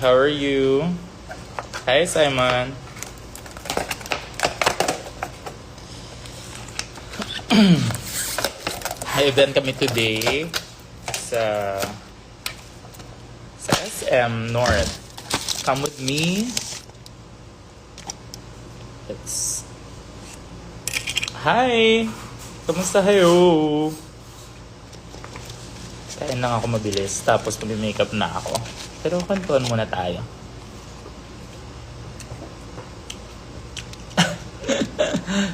How are you? Hi, Simon. May event kami today sa SM North. Come with me. Hi! Kamusta kayo? Kain lang ako mabilis, tapos mag-makeup na ako. Pero kantuan muna tayo.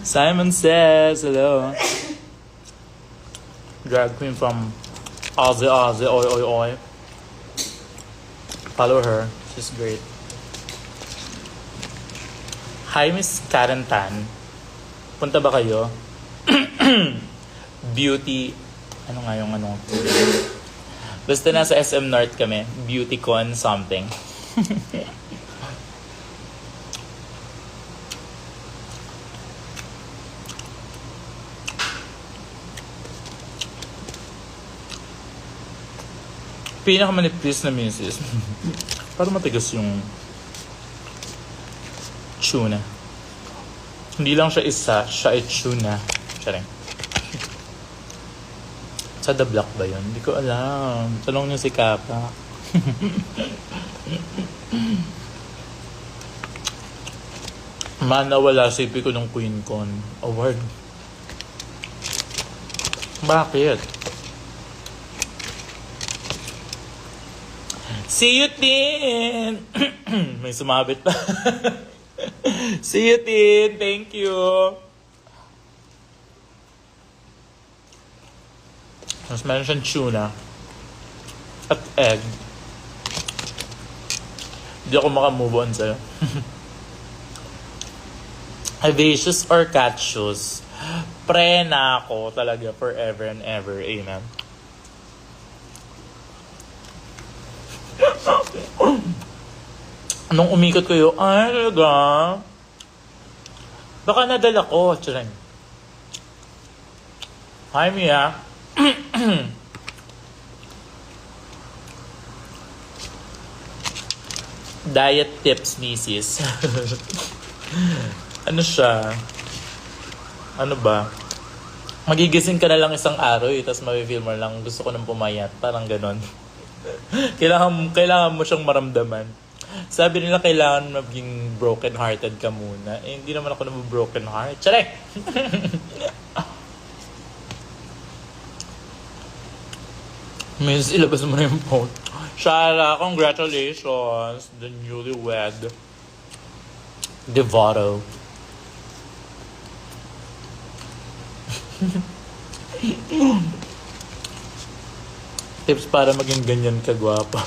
Simon says, hello. Drag queen from Aussie, oi, oi, oi. Follow her, she's great. Hi, Miss Karen Tan. Punta ba kayo? Beauty, ano nga yung ano? Basta nasa SM North kami. BeautyCon something. Pinakamanipis na misis. Parang matigas yung tuna. Hindi lang siya isa, siya ay tuna. Charing. Sa The Block ba yun? Hindi ko alam. Tanong niyo si Kapa. Manawala sipi ko ng QueenCon Award. Bakit? See you, Tin! May sumabit pa. See you, Tin! Thank you! Mas meron siyang tuna at egg. Hindi ako makamove on sa'yo. Vivacious or cat shoes? Pre na ako talaga forever and ever. Amen. Nung umikot ko yun, ay talaga? Baka nadala ko. Tsaring. Hi, Mia. Diet tips, misis. Ano siya? Ano ba? Magigising ka na lang isang araw tapos ma-feel mo lang gusto ko nang pumayat. Parang ganon. kailangan mo siyang maramdaman. Sabi nila kailangan maging broken-hearted ka muna. Eh, hindi naman ako naman broken heart. Tsare! Miss, ilabas mo na yung phone. Shara, congratulations. The newlywed. Devoto. Tips para maging ganyan kagwapa.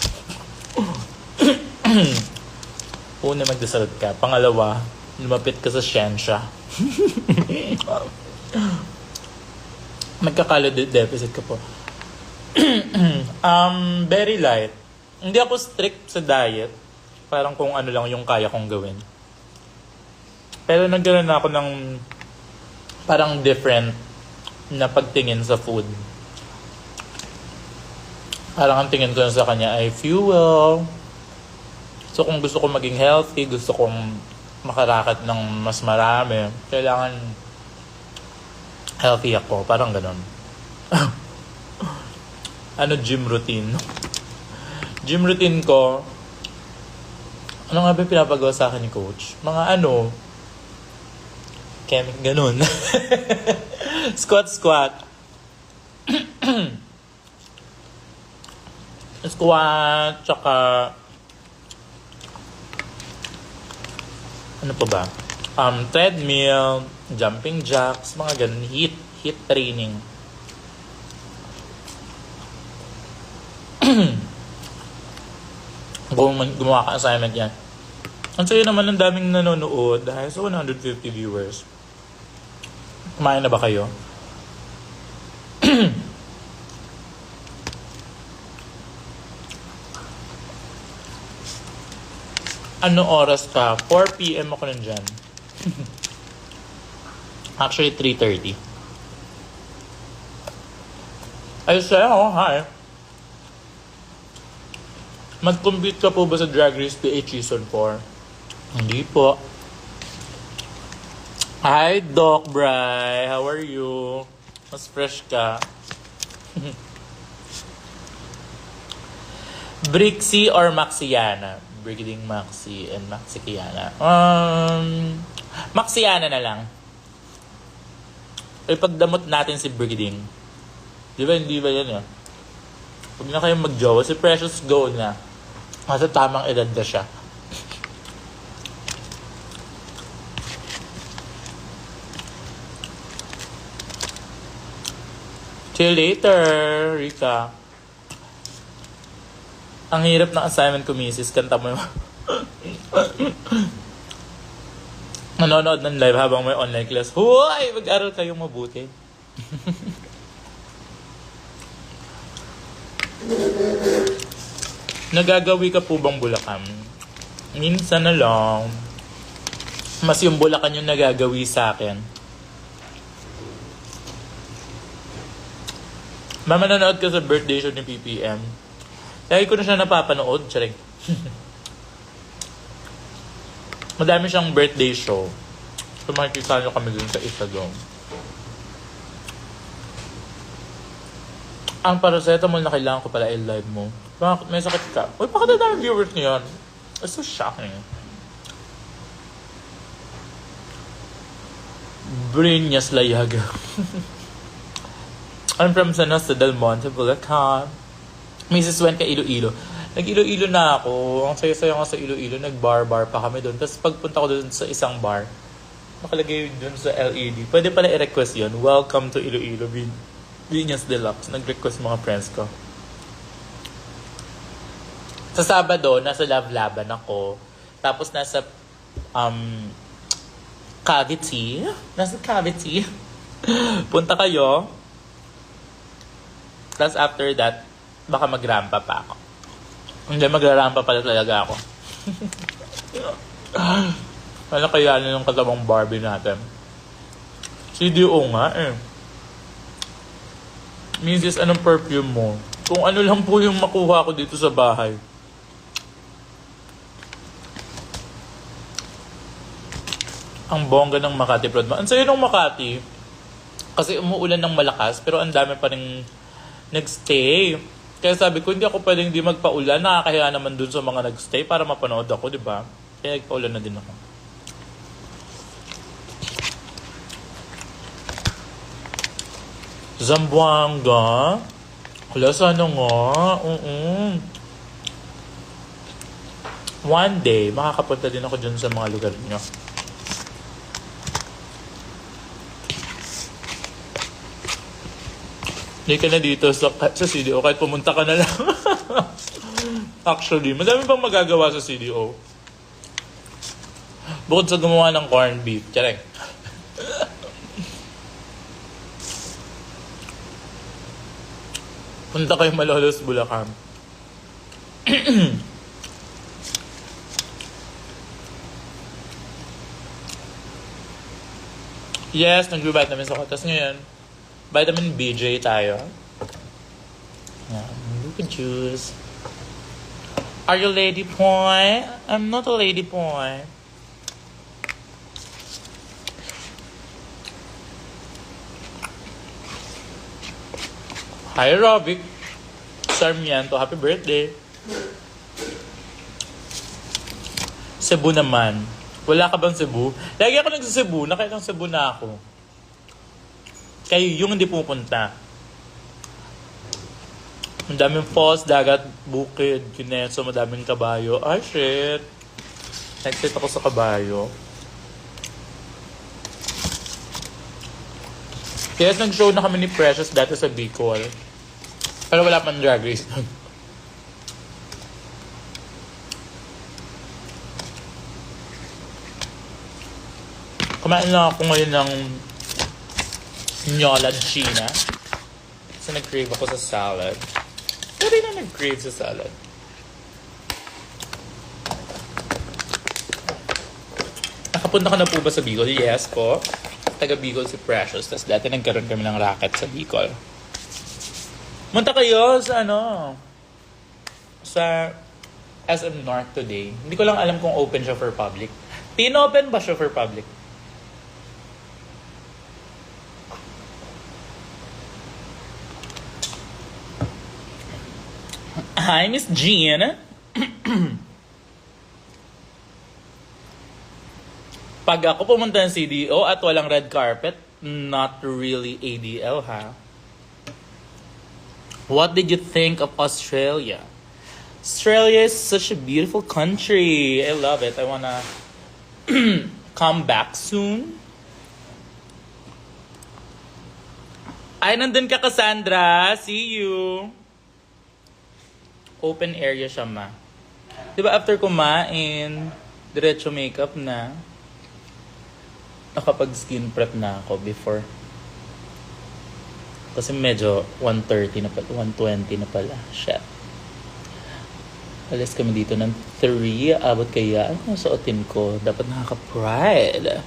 Una, magdasal ka. Pangalawa, lumapit ka sa siyensya. Magka-calorie deficit ka po. Very light. Hindi ako strict sa diet. Parang kung ano lang yung kaya kong gawin. Pero nagkaroon na ako ng parang different na pagtingin sa food. Parang ang tingin ko sa kanya ay fuel. So kung gusto ko maging healthy, gusto kong makarakat ng mas marami, kailangan healthy ako. Parang ganon. Ano gym routine? Gym routine ko, ano nga ba pinapagawa sa akin ni coach? Mga ano, chemic, ganun. Squat. Squat, tsaka, ano pa ba? Treadmill, jumping jacks, mga ganun, HIIT training. Gumawa ka assignment yan. Ang sayo naman ng daming nanonood dahil sa 150 viewers. Kumain na ba kayo? Ano oras ka? 4 p.m. ako nandyan. Actually, 3:30. Ay, sa'yo, hi. Mag-compete ka po ba sa Drag Race PH Season 4? Hindi po. Hi, Doc Bri. How are you? Mas fresh ka. Brixie or Maxiana? Brigading Maxi and Maxikiana. Maxiana na lang. Ipagdamot natin si Brigading. Di ba, hindi ba yan eh? Huwag na kayong mag-jowa. Si Precious go na. Kasi tamang edad na siya. See you later, Rika. Ang hirap ng assignment ko, misis. Kanta mo yung... Nanonood ng live habang may online class. Huwag! Mag-aral kayong mabuti. Nagagawi ka po bang Bulacan? Minsan na lang. Mas yung Bulacan yung nagagawi sa akin. Manonood ka sa birthday show ni PPM. Kaya ko na siya napapanood. Charing. Madami siyang birthday show. So makikita nyo kami dun sa isa doon. Ang paracetamol na kailangan ko pala i-live mo. Bakit? May sakit ka? Uy, bakit na dami viewers niyan? It's so shocking. Brinyas Layaga. I'm from San Jose del Monte, Bulacan. Mrs. Wen ka Iloilo. Nag-Iloilo na ako. Ang saya-saya nga sa Iloilo. Nag-bar-bar pa kami doon. Tapos pagpunta ko doon sa isang bar, nakalagay doon sa LED. Pwede pala i-request yun. Welcome to Iloilo. Vinyas Deluxe. Nag-request mga friends ko. Sa Sabado, nasa Love Laban ako. Tapos nasa Cavite. Nasa Cavite. Punta kayo. Tapos after that, baka mag-rampa pa ako. Hindi, mag-rampa pala talaga ako. Ano kaya yung katabang Barbie natin? CDO nga eh. Mrs. anong perfume mo? Kung ano lang po yung makuha ko dito sa bahay. Ang bongga ng Makati Proud. Ang sayo ng Makati. Kasi umuulan ng malakas, pero ang dami pa rin nagstay. Kaya sabi ko, hindi ako pwedeng di magpaulan. Nakakahiya naman dun sa mga nagstay para mapanood ako, di ba? Kaya nagpaulan na din ako. Zamboanga? Wala, sana nga. One day, makakapunta din ako dyan sa mga lugar niyo. Hindi ka na dito sa CDO kahit pumunta ka na lang. Actually, madami pang magagawa sa CDO. Bukod sa gumawa ng corned beef. Tiyarek. Punta kayo Malolos, Bulacan. Yes, nag-vitamin ako. Tapos ngayon, vitamin BJ tayo. Look at juice. Are you lady boy? I'm not a lady boy. Hi, Robic. Sarmiento, happy birthday. Cebu naman. Wala ka bang Cebu? Lagi ako nagsa-Cebu. Nakailang Cebu na ako. Kayo yung hindi pupunta. Madaming falls, dagat, bukid, kineso, madaming kabayo. Ay, shit. Excited ako sa kabayo. Kaya nag-show na kami ni Precious dati sa Bicol. Pero wala pang Drag Race. Kumain lang ako ngayon ng Nyola China. Kasi nag-crave ako sa salad. Pero na nag-crave sa salad. Nakapunta ka na po ba sa Bicol? Yes po. Taga Bicol si Precious. Tapos dati nagkaroon kami ng racket sa Bicol. Munta kayo sa sa SM North today. Hindi ko lang alam kung open siya for public. Tin-open ba siya for public? Hi, Miss Jean. Pag ako pumunta ng CDO at walang red carpet, not really ADL, ha? What did you think of Australia? Australia is such a beautiful country. I love it. I wanna come back soon. Ay, nandun ka, Cassandra. See you. Open area siya, ma. Diba after kumain, diretso makeup na. Nakapag skin prep na ako before. Kasi medyo 1:30 na pala, 1:20 na pala. Shit. Alis kami dito ng 3. Abot kaya, ano suotin ko? Dapat nakaka-pride.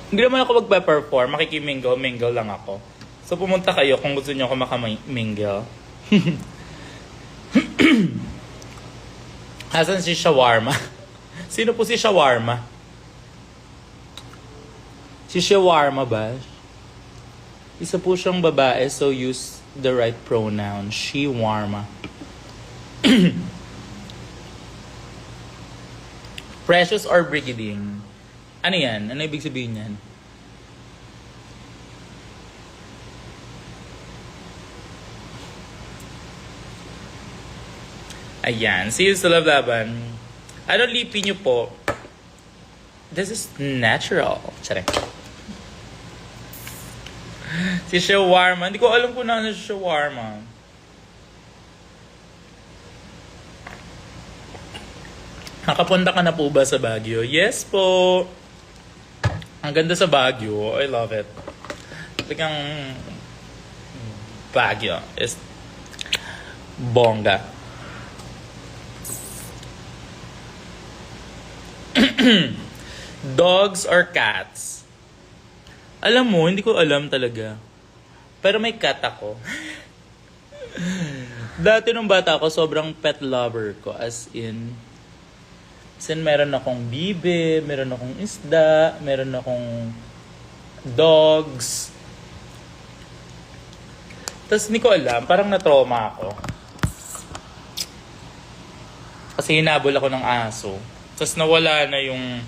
Hindi naman ako magpa-perform. Mingle lang ako. So pumunta kayo kung gusto niyo ako makamingle. Asan si Shawarma? Sino po si Shawarma? Si Shawarma ba? Isa po siyang babae, so use the right pronoun. Shawarma. Precious or brigading? Ano yan? Ano ibig sabihin yan? Ayan. See you sa Laban. Ano lipin niyo po? This is natural. Tsare. Si Shawarma. Hindi ko alam kung ano si Shawarma. Nakapunta ka na po ba sa Baguio? Yes po. Ang ganda sa Baguio. I love it. Talagang Baguio is bongga. Dogs or cats? Alam mo, hindi ko alam talaga. Pero may cat ako. Dati nung bata ako, sobrang pet lover ko. As in, meron akong bibe, meron akong isda, meron akong dogs. Tapos hindi ko alam, parang na-trauma ako. Kasi hinabol ako ng aso. Tapos nawala na yung...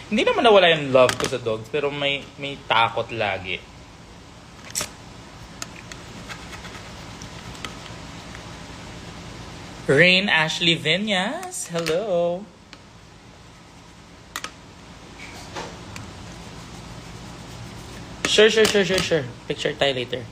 Hindi naman nawala yung love ko sa dogs, pero may takot lagi. Rain Ashley Vinyas, hello. Sure. Picture tayo later.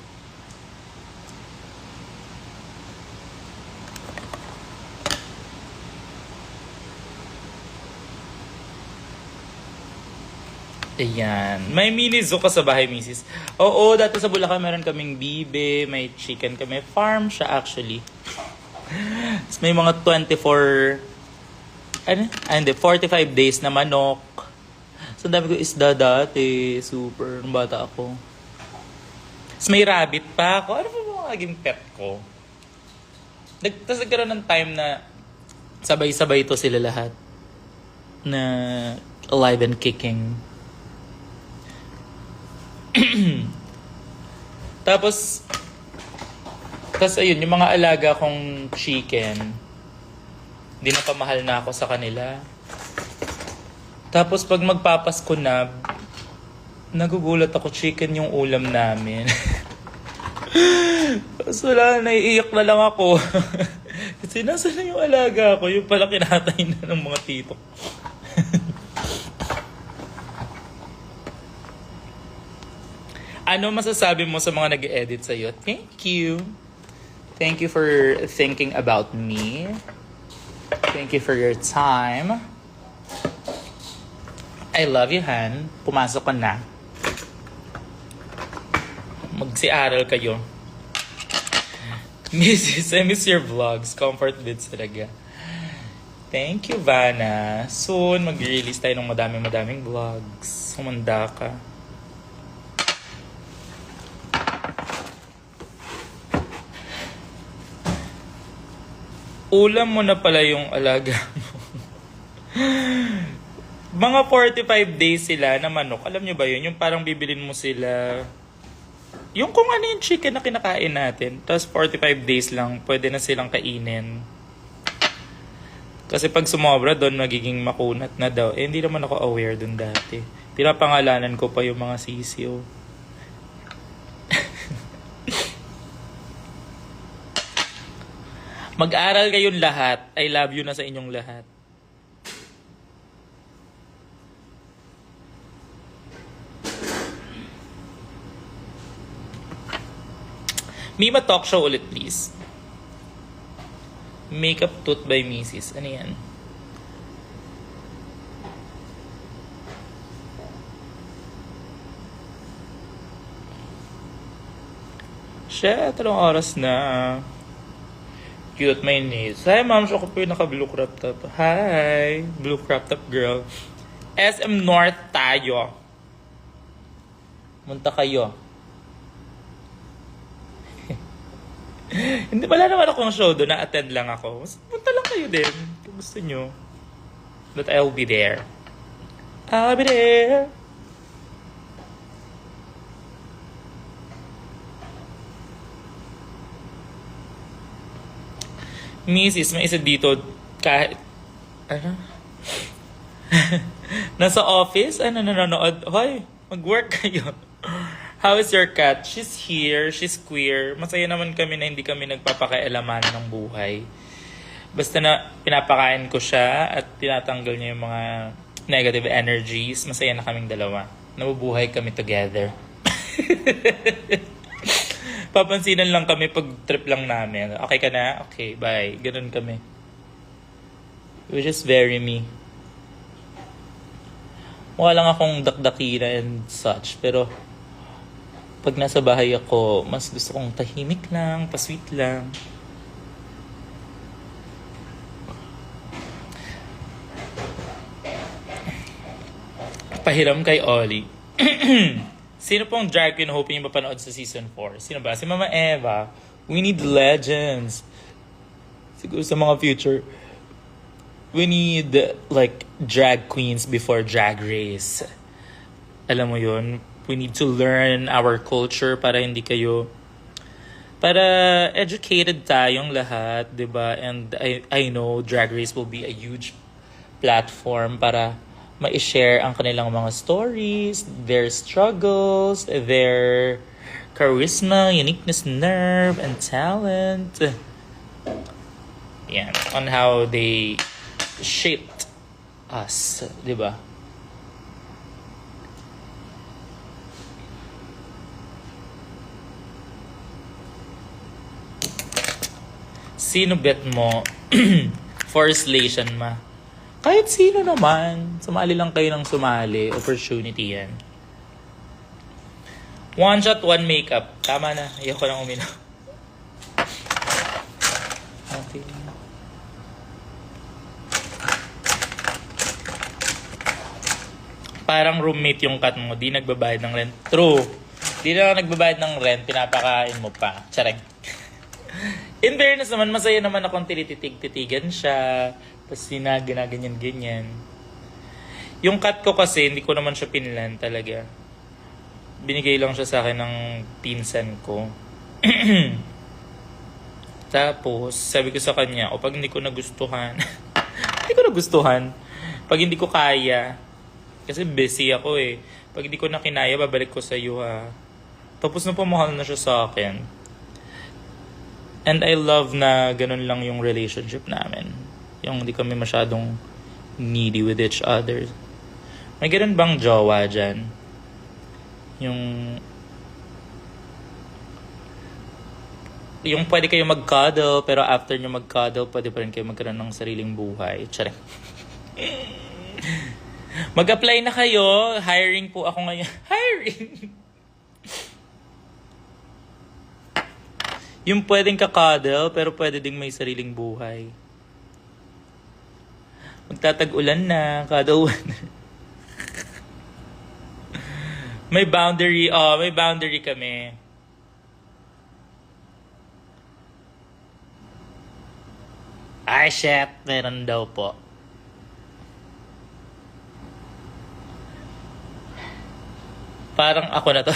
Ayan. May mini zoo ka sa bahay, Mrs. Oo, dati sa Bulacan meron kaming bibe, may chicken kami. Farm siya actually. May mga 45 days na manok. So, dami ko isda dati. Super, nung bata ako. Tapos may rabbit pa ako. Ano ba mga naging pet ko? Tapos nagkaroon ng time na sabay-sabay ito sila lahat. Na alive and kicking. Tapos ayun, yung mga alaga kong chicken, dinapamahal na ako sa kanila. Tapos pag magpapasko na, nagugulat ako, chicken yung ulam namin. Tapos wala, naiiyak na lang ako. Kasi nasa na yung alaga ko, yung pala kinatay na ng mga tito. Ano masasabi mo sa mga nag-edit sa'yo? Thank you. Thank you for thinking about me. Thank you for your time. I love you, Han. Pumasok ka na. Magsi-aral kayo. Mrs. I miss your vlogs. Comfort bits talaga. Thank you, Vanna. Soon, mag-release tayo ng madaming vlogs. Humanda ka. Ulam mo na pala yung alaga mo. Mga 45 days sila na manok. Alam nyo ba yun? Yung parang bibilin mo sila. Yung kung ano yung chicken na kinakain natin. Tapos 45 days lang, pwede na silang kainin. Kasi pag sumobra doon, magiging makunat na daw. Eh, hindi naman ako aware doon dati. Pinapangalanan ko pa yung mga sisiyo. Mag-aral kayong lahat. I love you na sa inyong lahat. Mima talk show ulit, please. Makeup Tooth by Mrs. Ano yan? Shit, anong oras na? Cute my nails. Hi, ma'am. So, ako po yung naka-blue crop top. Hi, blue crop top girl. SM North tayo. Munta kayo. Hindi, wala naman akong show doon. Na-attend lang ako. Punta lang kayo din. Kung gusto nyo. But I'll be there. I'll be there. Mrs. May isa dito. Kahit... Ano? Nasa office? Ano nanonood? Hoy, mag-work kayo. How is your cat? She's here. She's queer. Masaya naman kami na hindi kami nagpapakailaman ng buhay. Basta na pinapakain ko siya at tinatanggal niya yung mga negative energies. Masaya na kaming dalawa. Nabubuhay kami together. Papansinan lang kami pag trip lang namin. Okay ka na? Okay, bye. Ganun kami. Which is very me. Mukha lang akong dakdakina and such. Pero pag nasa bahay ako, mas gusto kong tahimik lang, pasweet lang. Pahiram kay Ollie. Sino pong drag queen hoping yung mapanood sa season 4? Sino ba? Si Mama Eva. We need legends. Siguro sa mga future, we need like drag queens before Drag Race. Alam mo yun? We need to learn our culture para hindi kayo... Para educated tayong lahat, diba? And I know Drag Race will be a huge platform para ma-share ang kanilang mga stories, their struggles, their charisma, uniqueness, nerve, and talent. Yan, on how they shaped us, di ba? Sino bet mo? Force Lation ma. Kahit sino naman. Sumali lang kayo ng sumali. Opportunity yan. One shot, one makeup. Tama na. Ayoko nang uminom. Okay. Parang roommate yung cat mo. Di nagbabayad ng rent. True. Di na nagbabayad ng rent. Pinapakain mo pa. Charag. In fairness naman, masaya naman akong tinititig-titigan siya. Tapos ginaganyan-ganyan. Yung cut ko kasi, hindi ko naman siya pinlan talaga. Binigay lang siya sa akin ng pinsan ko. Tapos, sabi ko sa kanya, o pag hindi ko nagustuhan, pag hindi ko kaya, kasi busy ako eh. Pag hindi ko na kinaya, babalik ko sa iyo ha. Tapos na pamahal na siya sa akin. And I love na ganun lang yung relationship namin. Yung hindi kami masyadong needy with each other. May ganun bang jowa dyan? Yung pwede kayo mag-cuddle, pero after nyo mag-cuddle, pwede pa rin kayo magkaroon ng sariling buhay. Tsare. Mag-apply na kayo. Hiring po ako ngayon. Hiring! Yung pwedeng ka-cuddle, pero pwede ding may sariling buhay. Magtatag-ulan na, cuddle. May boundary, may boundary kami. Ay, shit. Meron daw po. Parang ako na to.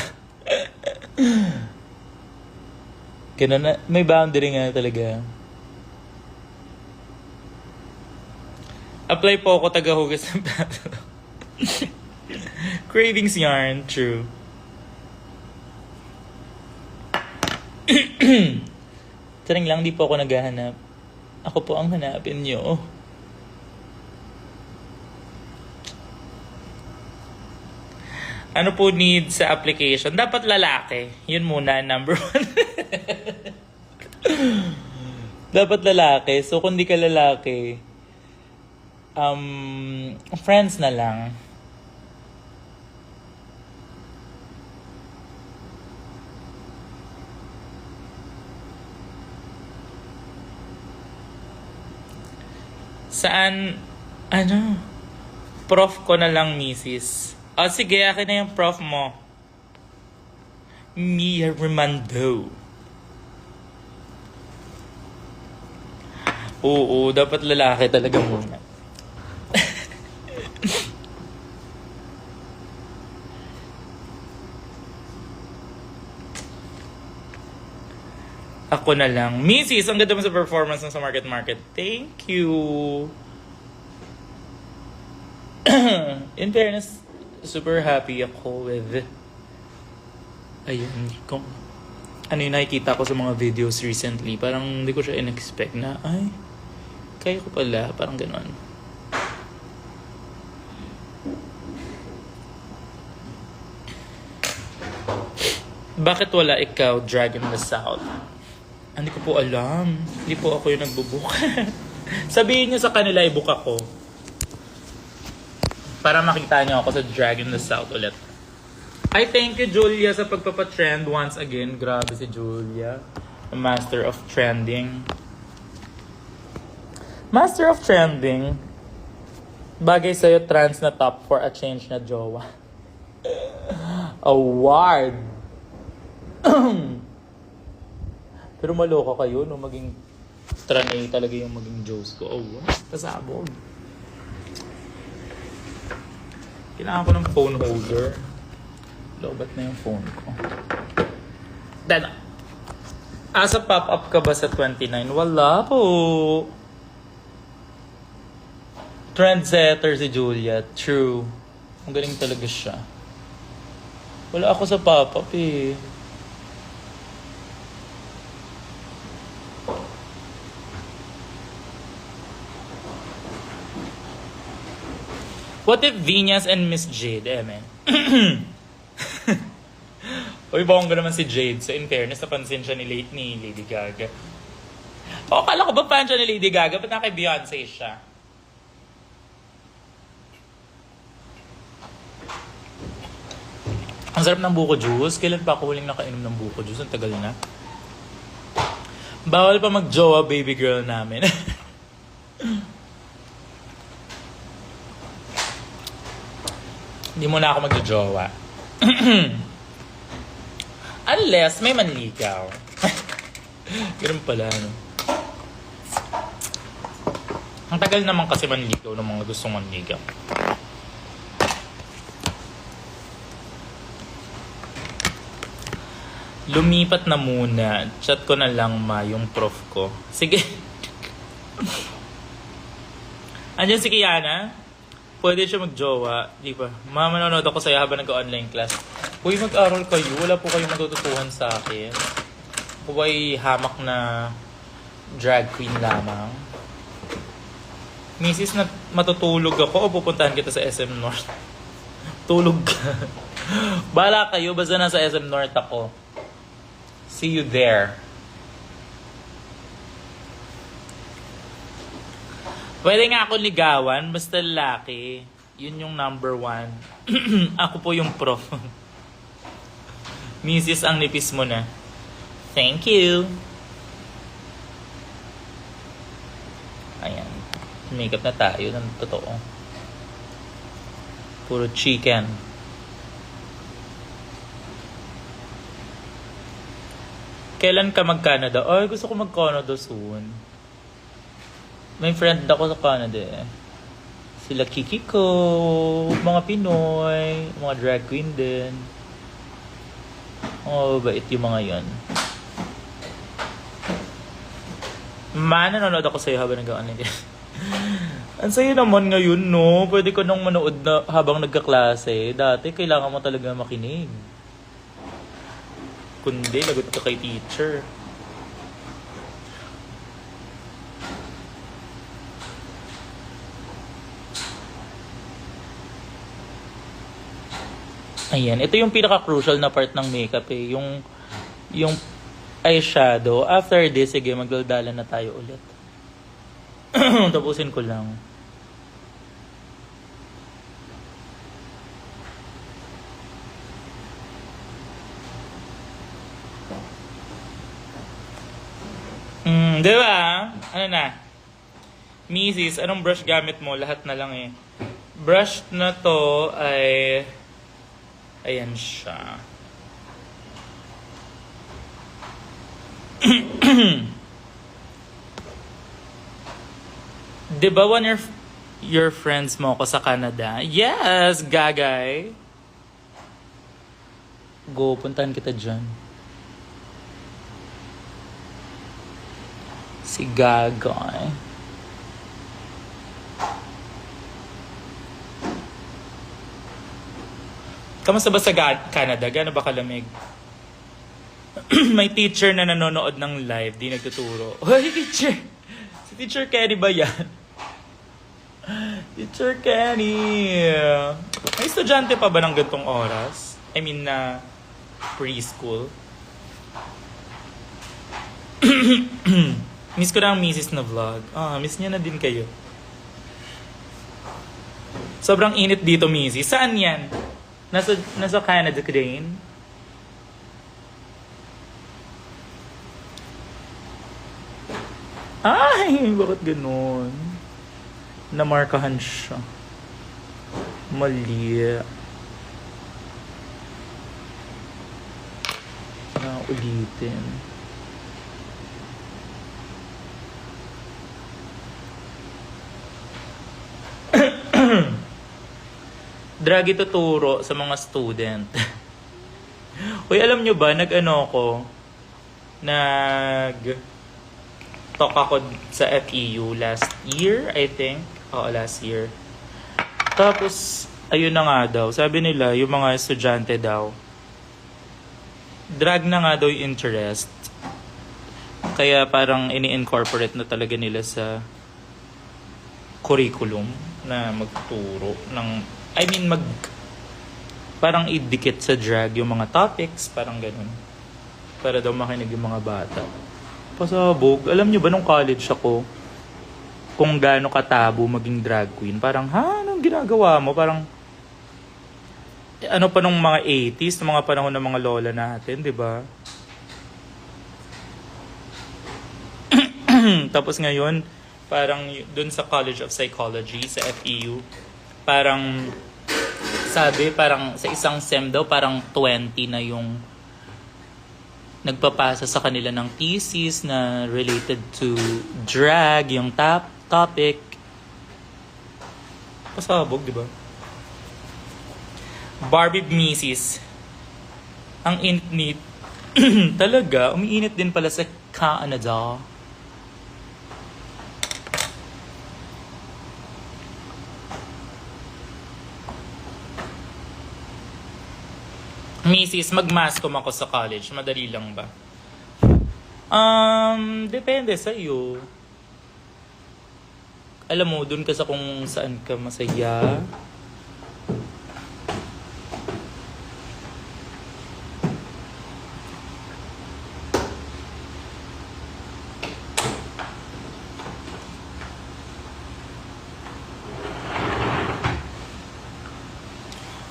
Ganun na. May boundary nga talaga. Apply po ako tagahugas ng plato. Cravings yarn. True. Taring lang, di po ako naghahanap. Ako po ang hanapin nyo. Ano po need sa application? Dapat lalaki. Yun muna, number 1. Dapat lalaki. So, kung di ka lalaki, friends na lang. Saan, prof ko na lang, misis. O, sige, akin na yung prof mo. Mia Remando. Oo, dapat lalaki talaga muna. Ako na lang. Mrs., ang ganda mo sa performance ng sa Market. Thank you. In fairness, super happy ako with... Ayun, kung ano yung nakikita ko sa mga videos recently, parang hindi ko siya in-expect na, ay, kaya ko pala, parang ganon. Bakit wala ikaw, Dragon in the South? Hindi ko po alam. Hindi po ako yung nagbubook. Sabihin niyo sa kanila, i-book ako. Para makita niyo ako sa Dragon in the South ulit. I thank you, Julia, sa pagpapatrend once again. Grabe si Julia. A master of trending. Master of trending. Bagay sa'yo, trans na top for a change na jowa. Award. Pero maloka kayo, no? Maging tranay talaga yung maging Diyos ko. Oh, what? Pasabog. Kailangan ko ng phone holder. Lobat na yung phone ko. Then, asa pop-up ka ba sa 29? Wala po. Trendsetter si Julia. True. Ang galing talaga siya. Wala ako sa pop-up eh. What if Venus and Miss Jade, man? Uy, bongga naman si Jade. So, in fairness, napansin siya ni Lady Gaga. O, kala ko ba fan siya ni Lady Gaga? Ba't na kay Beyonce siya? Ang sarap ng buko juice. Kailan pa ako huling nakainom ng buko juice? Ang tagal na. Bawal pa mag-jowa, baby girl namin. Hindi mo na ako mag-jowa. Unless may manligaw. Ganun pala, no? Ang tagal naman kasi manligaw ng mga gustong manligaw. Lumipat na muna. Chat ko na lang, ma, yung prof ko. Sige. Andiyan si Kiana. Pwede siya mag-jowa, di ba? Ma, manonood ako sa'yo habang nag-online class. Uy, mag-aral kayo. Wala po kayong matututuhan sa akin. Huwag hamak na drag queen lamang. Misis, na matutulog ako o pupuntahan kita sa SM North? Tulog ka. Bala kayo, basta nasa SM North ako. See you there. Pwede nga ako ligawan, basta lalaki. Yun yung number 1. Ako po yung prof. Misis, ang nipis mo na. Thank you. Ayan. Makeup na tayo ng totoo. Puro chicken. Kailan ka mag-Canada? Ay, gusto ko mag-Canada soon. May friend ako sa Canada eh. Sila Kikiko, mga Pinoy, mga drag queen din. Oh, bait yung mga yon. Nanonood ako sa'yo habang nag-online. Ang sayo naman ngayon, no? Pwede ko nang manood na habang nagkaklase. Dati, kailangan mo talaga makinig. Kundi, lagot ka kay teacher. Ayan, ito yung pinaka-crucial na part ng makeup eh. Yung eyeshadow. After this, sige, magdaldala na tayo ulit. Tapusin ko lang. Di ba? Ano na? Mrs., anong brush gamit mo? Lahat na lang eh. Brush na to ay... Ayan siya. Di ba one of your friends mo ko sa Canada? Yes, Gagay. Go, puntahan kita dyan. Si Gagay. Kamusta ba sa Canada? Gano'n ba kalamig? May teacher na nanonood ng live, di nagtuturo. Hoy, teacher! Si Teacher Kenny ba yan? Teacher Kenny! May estudyante pa ba ng gantong oras? I mean, na preschool? Miss ko na ang Mrs. na vlog. Miss niya na din kayo. Sobrang init dito, Mrs. Saan yan? Nasa Canada ka din? Ay, bakit ganun? Namarkahan siya. Mali. Ulitin. Drag ituturo sa mga student. Uy, alam nyo ba, nag-talk ako sa FEU last year, I think. Oo, last year. Tapos, ayun na nga daw. Sabi nila, yung mga estudyante daw, drag na nga daw yung interest. Kaya parang ini-incorporate na talaga nila sa curriculum na magturo ng parang idikit sa drag yung mga topics, parang ganun. Para daw makinig yung mga bata. Pasabog. Alam nyo ba nung college ako, kung gaano katabo maging drag queen? Parang, anong ginagawa mo? Parang, ano pa nung mga 80s, nung mga panahon ng mga lola natin, di ba? Tapos ngayon, parang dun sa College of Psychology, sa FEU, parang sabi, parang sa isang SEM daw, parang 20 na yung nagpapasa sa kanila ng thesis na related to drag, yung topic. Pasabog, di ba? Barbie Mrs. Ang init. Talaga, umiinit din pala sa Canada. Mrs., mag-mascom ako sa college. Madali lang ba? Depende sa iyo. Alam mo, dun ka sa kung saan ka masaya.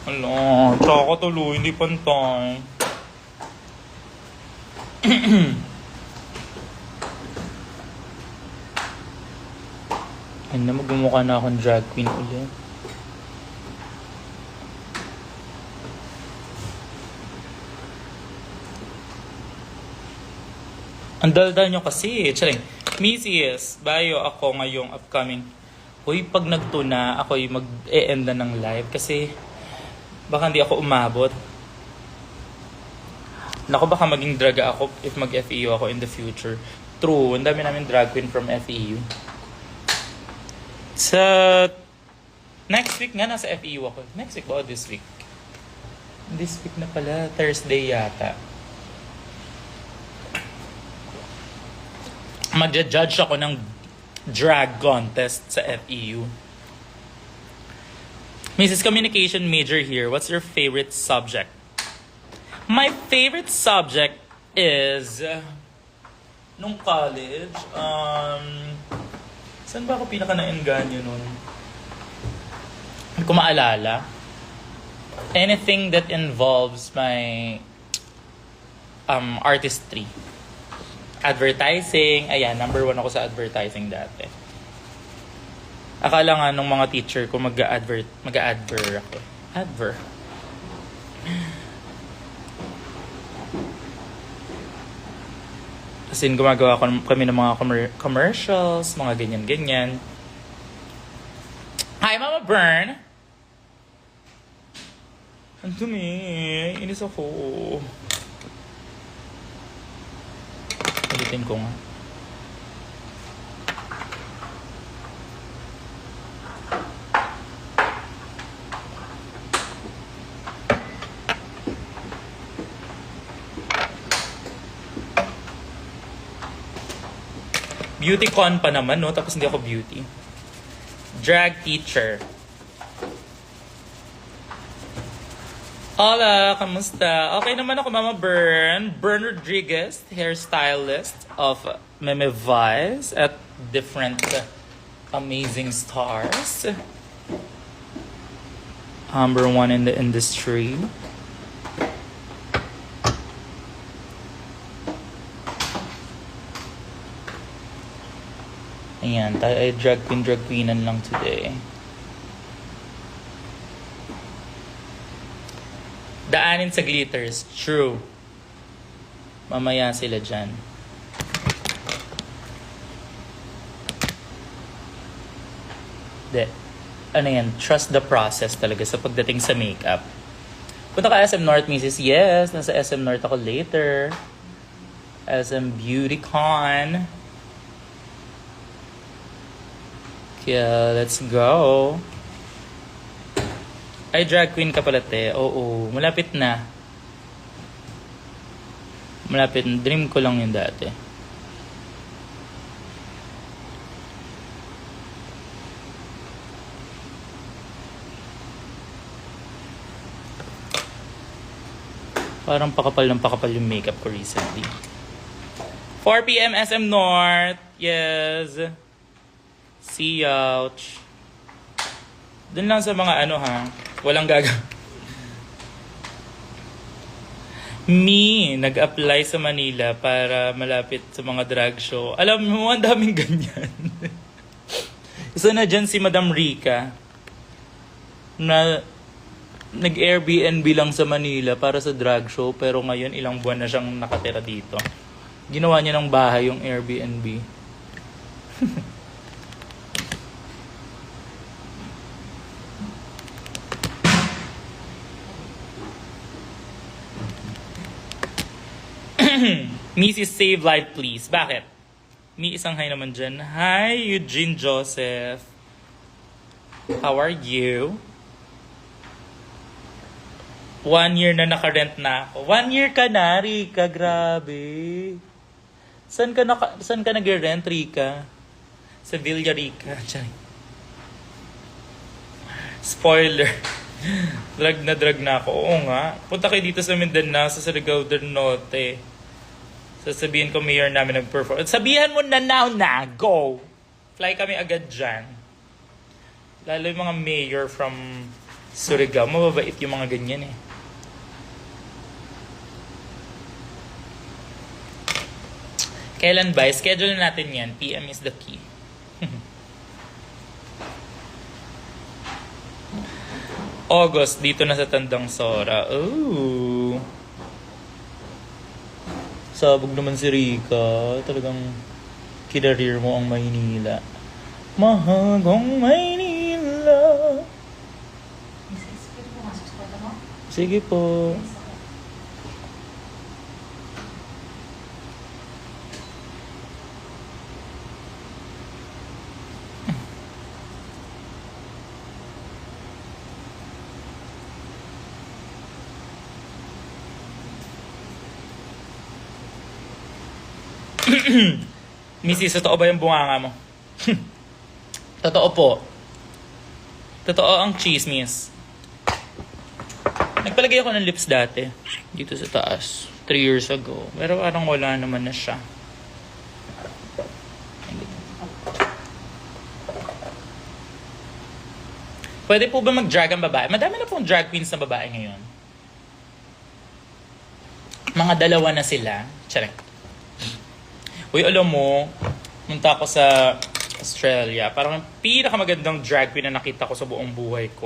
Ala, tsaka tuloy, hindi pantay. Ay na, magmumukha na akong drag queen ulit. Ang daldal nyo kasi, charing. Mrs. Bayo ako ngayong upcoming. Uy, pag nagtuna, ako'y mag-e-end na ng live kasi baka hindi ako umabot. Naku, baka maging draga ako if mag-FEU ako in the future. True, ang dami namin drag queen from FEU. Sa next week nga, nasa FEU ako. Next week ba o this week? This week na pala, Thursday yata. Magja-judge ako ng drag contest sa FEU. Mrs. Communication major here. What's your favorite subject? My favorite subject is nung college, saan ba ako pinaka na-engganyo nun? Hindi ko maalala. Anything that involves my artistry. Advertising, ayan, number 1 ako sa advertising dati. Akala nga nung mga teacher ko mag-adver ako. Adver. As in, gumagawa kami ng mga commercials, mga ganyan-ganyan. Hi, Mama Bern! Ang dumi. Inis ako. Ulitin ko nga. Beauty con pa naman, no? Tapos hindi ako beauty. Drag teacher. Hola, kamusta? Okay naman ako, Mama Bern. Bern Rodriguez, hairstylist of Meme Vice at different amazing stars. Number 1 in the industry. Ayan, tayo ay drag queenan lang today. Daanin sa glitters. True. Mamaya sila dyan. Ano yan? Trust the process talaga sa pagdating sa makeup. Punta ka SM North, Mrs. Yes, nasa SM North ako later. SM Beauty Con. Kaya, let's go. Ay, drag queen ka pala, te. Oo, malapit na. Malapit na. Dream ko lang yun dati. Parang pakapal yung makeup ko recently. 4 p.m. SM North. Yes. See ouch. Doon lang sa mga ano ha. Walang nag-apply sa Manila para malapit sa mga drag show. Alam mo, ang daming ganyan. Isa na dyan si Madam Rica na nag-Airbnb lang sa Manila para sa drag show pero ngayon ilang buwan na siyang nakatira dito. Ginawa niya ng bahay yung Airbnb. Mrs. Save Life, please. Bakit? May isang hi naman dyan. Hi, Eugene Joseph. How are you? 1 year na nakarent na ako. 1 year ka na, Rika. Grabe. Saan ka nag-rent, Rika? Sa Villa Rica. Spoiler. Drag na ako. Oo nga. Punta kayo dito sa Mindanao, sa Surigao del Norte. Sasabihin ko mayor namin nag-perform. Sabihan mo na now na. Go! Fly kami agad dyan. Lalo yung mga mayor from Surigao. Mababait yung mga ganyan eh. Kailan ba? Schedule na natin yan. PM is the key. August, dito na sa Tandang Sora. Ooh. Sabog naman si Rika. Talagang kinarir mo ang Maynila. Mahagong Maynila. Sige po. Mrs., totoo ba yung bunganga mo? Totoo po. Totoo ang chismis. Nagpalagay ako ng lips dati. Dito sa taas. 3 years ago. Pero parang wala naman na siya. Pwede po ba mag-drag ang babae? Madami na pong drag queens na babae ngayon. Mga dalawa na sila. Charek. Uy, alam mo, punta ako sa Australia. Parang ang pinakamagandang drag queen na nakita ko sa buong buhay ko.